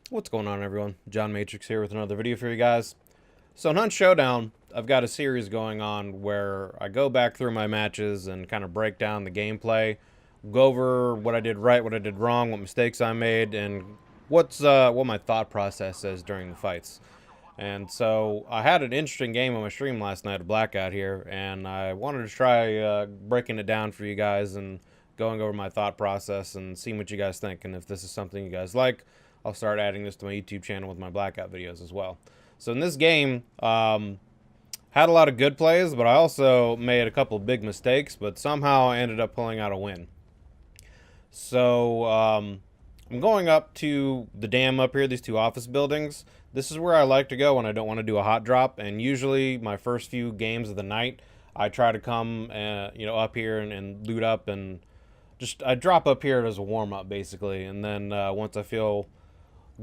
What's going on, everyone? John Matrix here with another video for you guys. So in Hunt Showdown, I've got a series going on where I go back through my matches and kind of break down the gameplay, go over what I did right, what I did wrong, what mistakes I made, and what my thought process is during the fights. And so I had an interesting game on my stream last night of Blackout here, and I wanted to try breaking it down for you guys and going over my thought process and seeing what you guys think. And if this is something you guys like, I'll start adding this to my YouTube channel with my Blackout videos as well. So in this game, had a lot of good plays, but I also made a couple big mistakes, but somehow I ended up pulling out a win. So I'm going up to the dam up here, these two office buildings. This is where I like to go when I don't want to do a hot drop, and usually my first few games of the night, I try to come up here and loot up, and just I drop up here as a warm-up basically, and then once I feel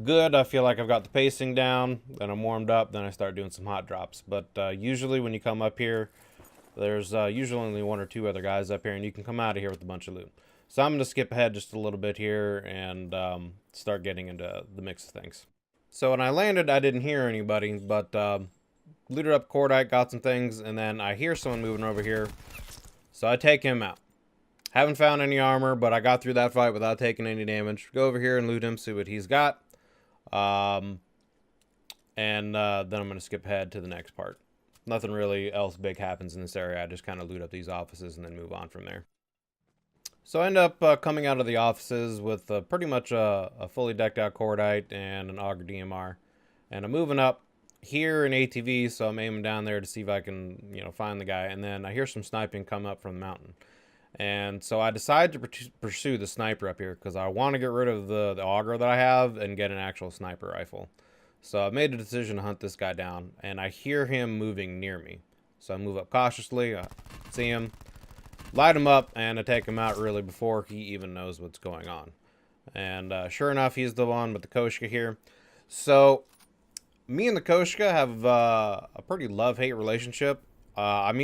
good, I feel like I've got the pacing down, then I'm warmed up, then I start doing some hot drops. But usually when you come up here, there's usually only one or two other guys up here, and you can come out of here with a bunch of loot. So I'm going to skip ahead just a little bit here and start getting into the mix of things. So when I landed, I didn't hear anybody, but looted up cordite, got some things, and then I hear someone moving over here. So I take him out. Haven't found any armor, but I got through that fight without taking any damage. Go over here and loot him, see what he's got. Then I'm going to skip ahead to the next part. Nothing really else big happens in this area. I just kind of loot up these offices and then move on from there. So I end up coming out of the offices with pretty much a fully decked out cordite and an auger DMR. And I'm moving up here in ATV, so I'm aiming down there to see if I can, find the guy. And then I hear some sniping come up from the mountain. And so I decide to pursue the sniper up here because I want to get rid of the auger that I have and get an actual sniper rifle. So I made a decision to hunt this guy down, and I hear him moving near me. So I move up cautiously, I see him, light him up, and I take him out really before he even knows what's going on. And sure enough, he's the one with the Koshka here. So me and the Koshka have a pretty love-hate relationship. I'm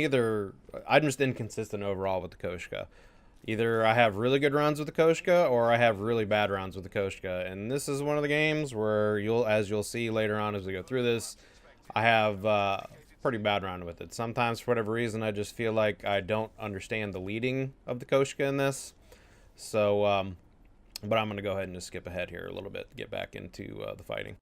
just inconsistent overall with the Koshka. Either I have really good runs with the Koshka, or I have really bad rounds with the Koshka. And this is one of the games where as you'll see later on as we go through this, I have pretty bad round with it. Sometimes for whatever reason I just feel like I don't understand the leading of the Koshka in this. So, but I'm going to go ahead and just skip ahead here a little bit to get back into the fighting.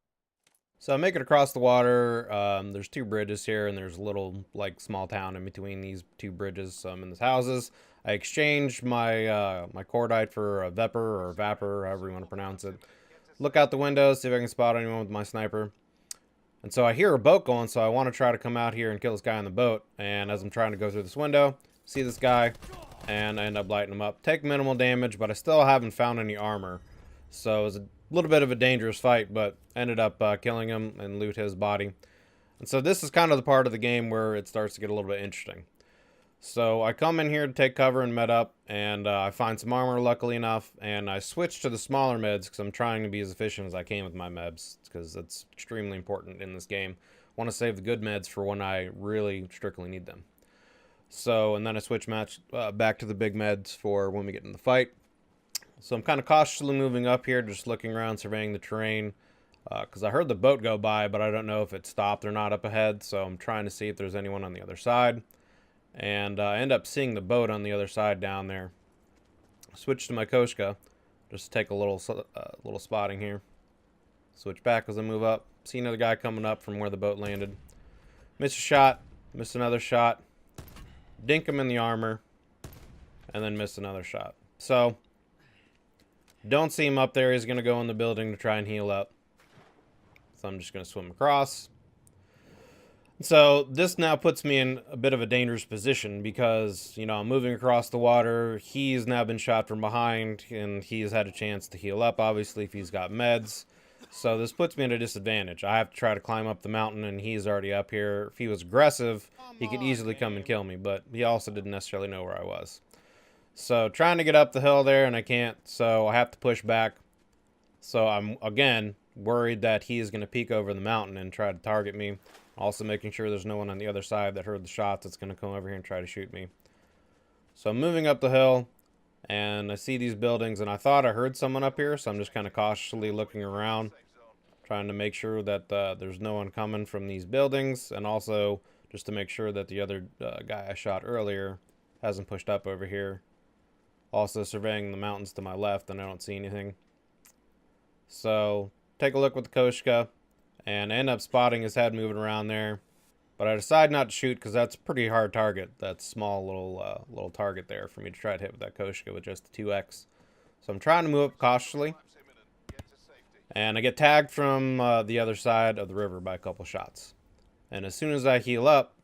So I make it across the water. There's two bridges here, and there's a little small town in between these two bridges. So I'm in these houses. I exchange my my cordite for a vapor, however you want to pronounce it. Look out the windows, see if I can spot anyone with my sniper. And so I hear a boat going, so I want to try to come out here and kill this guy on the boat. And as I'm trying to go through this window, see this guy, and I end up lighting him up. Take minimal damage, but I still haven't found any armor. So it was a little bit of a dangerous fight, but ended up killing him and loot his body. And so this is kind of the part of the game where it starts to get a little bit interesting. So I come in here to take cover and med up, and I find some armor luckily enough, and I switch to the smaller meds because I'm trying to be as efficient as I can with my meds, because that's extremely important in this game. I want to save the good meds for when I really strictly need them. So, and then I switch back to the big meds for when we get in the fight. So I'm kind of cautiously moving up here, just looking around, surveying the terrain, because I heard the boat go by, but I don't know if it stopped or not up ahead, so I'm trying to see if there's anyone on the other side. And I end up seeing the boat on the other side down there. Switch to my Koshka, just to take a little spotting here. Switch back as I move up. See another guy coming up from where the boat landed. Miss a shot, miss another shot, dink him in the armor, and then miss another shot. So don't see him up there. He's going to go in the building to try and heal up. So I'm just going to swim across. So this now puts me in a bit of a dangerous position because, I'm moving across the water. He's now been shot from behind, and he's had a chance to heal up, obviously, if he's got meds. So this puts me at a disadvantage. I have to try to climb up the mountain, and he's already up here. If he was aggressive, he could easily come and kill me, but he also didn't necessarily know where I was. So trying to get up the hill there, and I can't, so I have to push back. So I'm, again, worried that he is going to peek over the mountain and try to target me. Also making sure there's no one on the other side that heard the shots that's going to come over here and try to shoot me. So I'm moving up the hill, and I see these buildings, and I thought I heard someone up here, so I'm just kind of cautiously looking around. trying to make sure that there's no one coming from these buildings, and also just to make sure that the other guy I shot earlier hasn't pushed up over here. Also surveying the mountains to my left, and I don't see anything. So take a look with the Koshka, and I end up spotting his head moving around there. But I decide not to shoot because that's a pretty hard target. That small little target there for me to try to hit with that Koshka with just the 2x. So I'm trying to move up cautiously. And I get tagged from the other side of the river by a couple shots. And as soon as I heal up,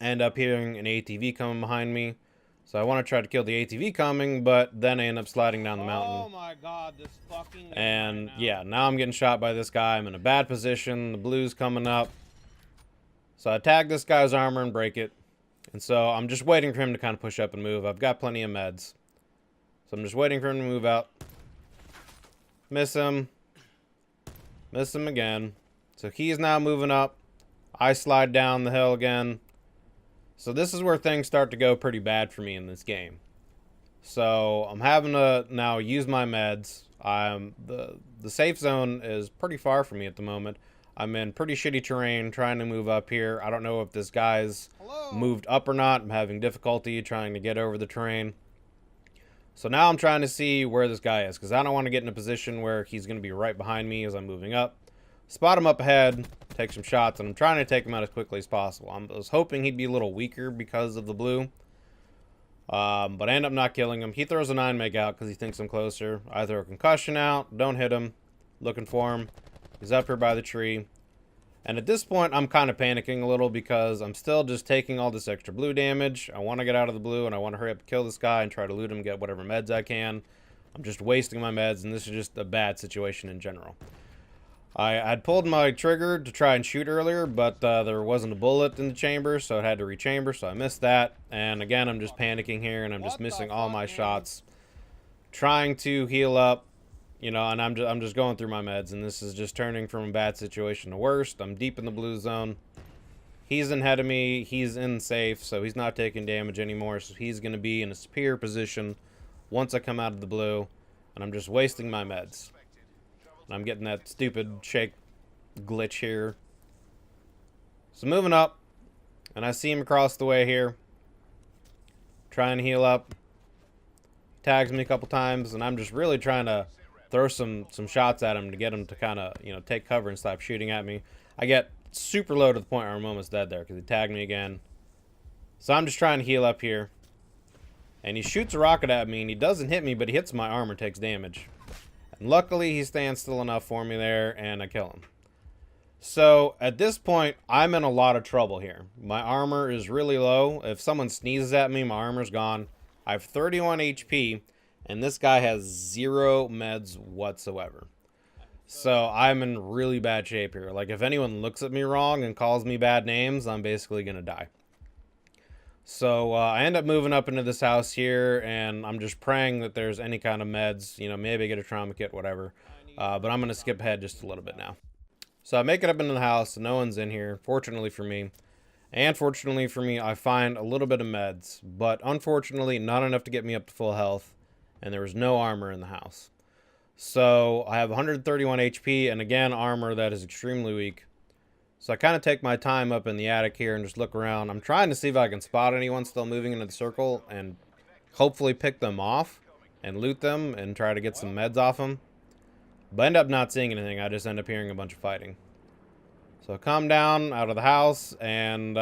I end up hearing an ATV coming behind me. So I want to try to kill the ATV coming, but then I end up sliding down the mountain. Oh my god, this fucking... And yeah, now I'm getting shot by this guy. I'm in a bad position. The blue's coming up. So I tag this guy's armor and break it. And so I'm just waiting for him to kind of push up and move. I've got plenty of meds. So I'm just waiting for him to move out. Miss him. Miss him again. So he's now moving up. I slide down the hill again. So this is where things start to go pretty bad for me in this game. So I'm having to now use my meds. The safe zone is pretty far from me at the moment. I'm in pretty shitty terrain trying to move up here. I don't know if this guy's moved up or not. I'm having difficulty trying to get over the terrain. So now I'm trying to see where this guy is, because I don't want to get in a position where he's going to be right behind me as I'm moving up. Spot him up ahead, take some shots, and I'm trying to take him out as quickly as possible. I was hoping he'd be a little weaker because of the blue. But I end up not killing him. He throws a 9 meg out because he thinks I'm closer. I throw a concussion out, don't hit him, looking for him. He's up here by the tree. And at this point, I'm kind of panicking a little because I'm still just taking all this extra blue damage. I want to get out of the blue, and I want to hurry up and kill this guy and try to loot him, get whatever meds I can. I'm just wasting my meds, and this is just a bad situation in general. I'd pulled my trigger to try and shoot earlier, but there wasn't a bullet in the chamber, so it had to rechamber, so I missed that. And again, I'm just panicking here, and I'm just missing all my shots. Trying to heal up. You know, and I'm just going through my meds, and this is just turning from a bad situation to worst. I'm deep in the blue zone. He's ahead of me. He's in safe, so he's not taking damage anymore. So he's going to be in a superior position once I come out of the blue, and I'm just wasting my meds. And I'm getting that stupid shake glitch here. So moving up, and I see him across the way here. Trying to heal up. Tags me a couple times, and I'm just really trying to throw some shots at him to get him to kind of, you know, take cover and stop shooting at me. I get super low to the point where I'm almost dead there because he tagged me again. So I'm just trying to heal up here. And he shoots a rocket at me, and he doesn't hit me, but he hits my armor and takes damage. And luckily, he stands still enough for me there, and I kill him. So at this point, I'm in a lot of trouble here. My armor is really low. If someone sneezes at me, my armor's gone. I have 31 HP. And this guy has 0 meds whatsoever. So I'm in really bad shape here. Like, if anyone looks at me wrong and calls me bad names, I'm basically going to die. So I end up moving up into this house here, and I'm just praying that there's any kind of meds. You know, maybe I get a trauma kit, whatever. But I'm going to skip ahead just a little bit now. So I make it up into the house. No one's in here, fortunately for me. And fortunately for me, I find a little bit of meds. But unfortunately, not enough to get me up to full health. And there was no armor in the house. So I have 131 HP, and again, armor that is extremely weak. So I kind of take my time up in the attic here and just look around. I'm trying to see if I can spot anyone still moving into the circle and hopefully pick them off and loot them and try to get some meds off them. But I end up not seeing anything. I just end up hearing a bunch of fighting. So I come down out of the house and,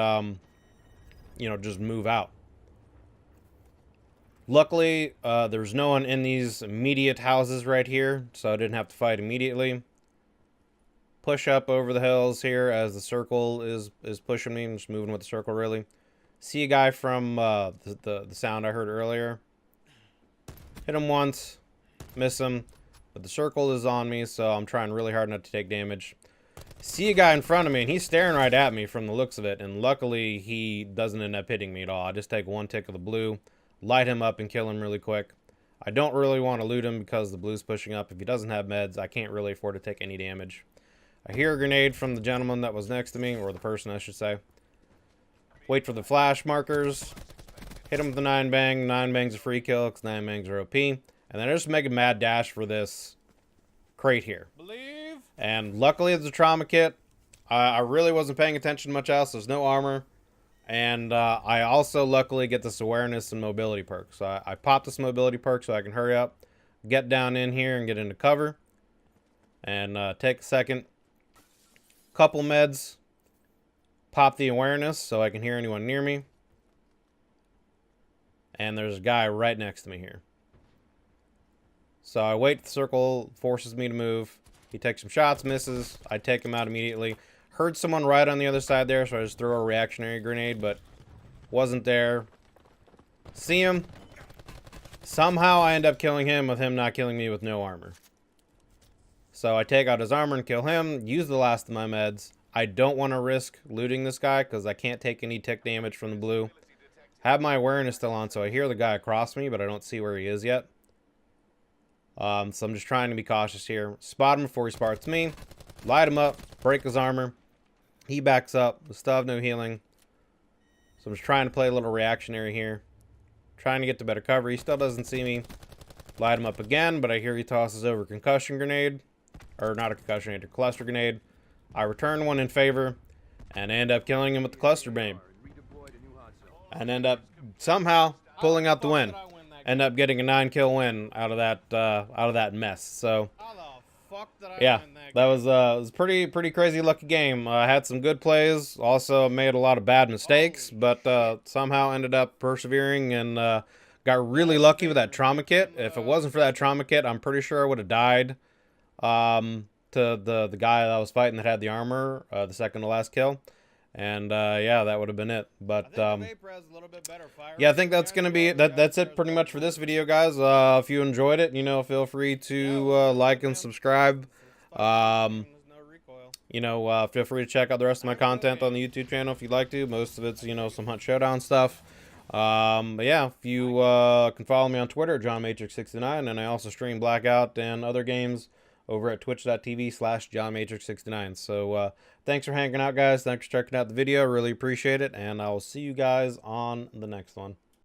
you know, just move out. Luckily, there was no one in these immediate houses right here, so I didn't have to fight immediately. Push up over the hills here as the circle is pushing me. I'm just moving with the circle, really. See a guy from the sound I heard earlier. Hit him once, miss him, but the circle is on me, so I'm trying really hard not to take damage. See a guy in front of me, and he's staring right at me from the looks of it, and luckily he doesn't end up hitting me at all. I just take one tick of the blue, light him up, and kill him really quick. I don't really want to loot him because the blue's pushing up. If he doesn't have meds, I can't really afford to take any damage. I hear a grenade from the gentleman that was next to me, or the person I should say. Wait for the flash markers. Hit him with the 9-bang. 9-bang's a free kill because 9-bangs are OP. And then I just make a mad dash for this crate here. Believe. And luckily it's a trauma kit. I really wasn't paying attention much else. There's no armor. And I also luckily get this awareness and mobility perk. So I pop this mobility perk so I can hurry up, get down in here and get into cover. And take a second. Couple meds. Pop the awareness so I can hear anyone near me. And there's a guy right next to me here. So I wait, the circle forces me to move. He takes some shots, misses. I take him out immediately. Heard someone right on the other side there, so I just threw a reactionary grenade, but wasn't there. See him. Somehow I end up killing him with him not killing me with no armor. So I take out his armor and kill him, use the last of my meds. I don't want to risk looting this guy because I can't take any tick damage from the blue. Have my awareness still on, so I hear the guy across me, but I don't see where he is yet. So I'm just trying to be cautious here. Spot him before he spots me. Light him up, break his armor. He backs up. We still have no healing. So I'm just trying to play a little reactionary here. Trying to get to better cover. He still doesn't see me. Light him up again, but I hear he tosses over a concussion grenade. Or not a concussion grenade, a cluster grenade. I return one in favor and end up killing him with the cluster grenade. And end up somehow pulling out the win. End up getting a 9-kill win out of that mess. So yeah, that was a pretty crazy lucky game. I had some good plays, also made a lot of bad mistakes, but somehow ended up persevering and got really lucky with that trauma kit. If it wasn't for that trauma kit, I'm pretty sure I would have died to the guy that I was fighting that had the armor, the second to last kill. And yeah, that would have been it. But yeah, I think that's gonna be it. That's it pretty much for this video, guys. If you enjoyed it, feel free to like and subscribe. Feel free to check out the rest of my content on the YouTube channel if you'd like to. Most of it's some Hunt Showdown stuff. But yeah, if you can follow me on Twitter, JohnMatrix69, and I also stream Blackout and other games over at twitch.tv/JohnMatrix69. So thanks for hanging out, guys. Thanks for checking out the video. Really appreciate it. And I will see you guys on the next one.